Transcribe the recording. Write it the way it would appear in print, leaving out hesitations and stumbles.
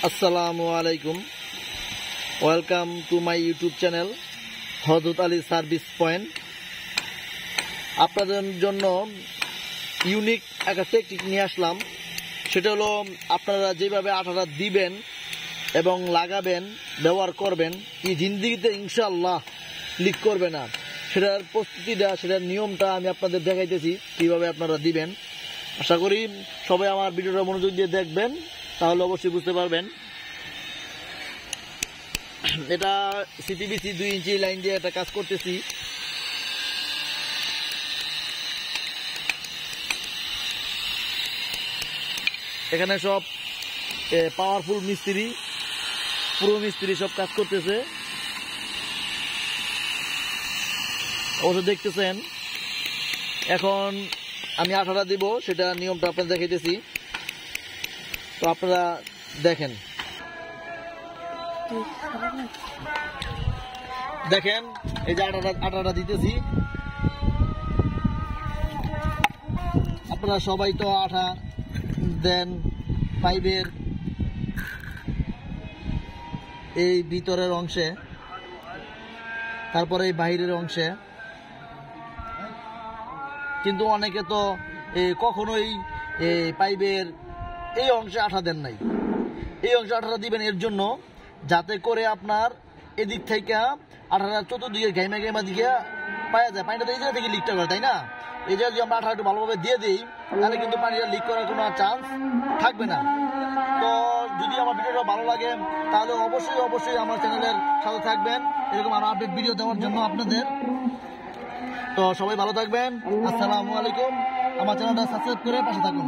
আসসালামু আলাইকুম, welcome to my YouTube channel Hazrat Ali service point. আপনাদের জন্য ইউনিক একটা টেকনিক নিয়ে আসলাম। সেটা হলো আপনারা যেভাবে আঠাটা দিবেন এবং লাগাবেন, ব্যবহার করবেন, এই জিন্দিগিতে ইনশাআল্লাহ লিক করবে না। সেটার প্রস্তুতিটা, সেটার নিয়মটা আমি আপনাদের দেখাইতেছি কীভাবে আপনারা দিবেন। আশা করি সবাই আমার ভিডিওটা মনোযোগ দিয়ে দেখবেন, তাহলে অবশ্যই বুঝতে পারবেন। এটা সিটিবিসি 2 ইঞ্চি লাইন দিয়ে একটা কাজ করতেছি। এখানে সব পাওয়ারফুল মিস্ত্রি, পুরো মিস্ত্রি সব কাজ করতেছে। অবশ্য দেখতেছেন এখন আমি আঠাটা দিব, সেটা নিয়মটা আপনাদের দেখাইতেছি, তো আপনারা দেখেন। দেখেন এই যে আটাটা দিতেছি। আপনারা সবাই তো আঠা দেন পাইপের এই ভিতরের অংশে, তারপরে এই বাইরের অংশে, কিন্তু অনেকে তো কখনোই পাইপের এই অংশে আঠা দেন নাই। এই অংশে আঠাটা দিবেন এর জন্য, যাতে করে আপনার এদিক থেকে আঠাটা চতুর্দিকে গাইমা দিকে পাওয়া যায়। পানিটা তো এই জায়গা থেকে লিকটা করে, তাই না? এই জায়গায় যদি আমরা আঠা একটু ভালোভাবে দিয়ে দিই, তাহলে কিন্তু পানিটা লিক করার কোনো চান্স থাকবে না। তো যদি আমার ভিডিওটা ভালো লাগে, তাহলে অবশ্যই আমার চ্যানেলের সাথে থাকবেন, এরকম আরো আপডেট ভিডিও দেওয়ার জন্য আপনাদের। তো সবাই ভালো থাকবেন। আসসালামু আলাইকুম। আমার চ্যানেলটা সাবস্ক্রাইব করে পাশে থাকুন।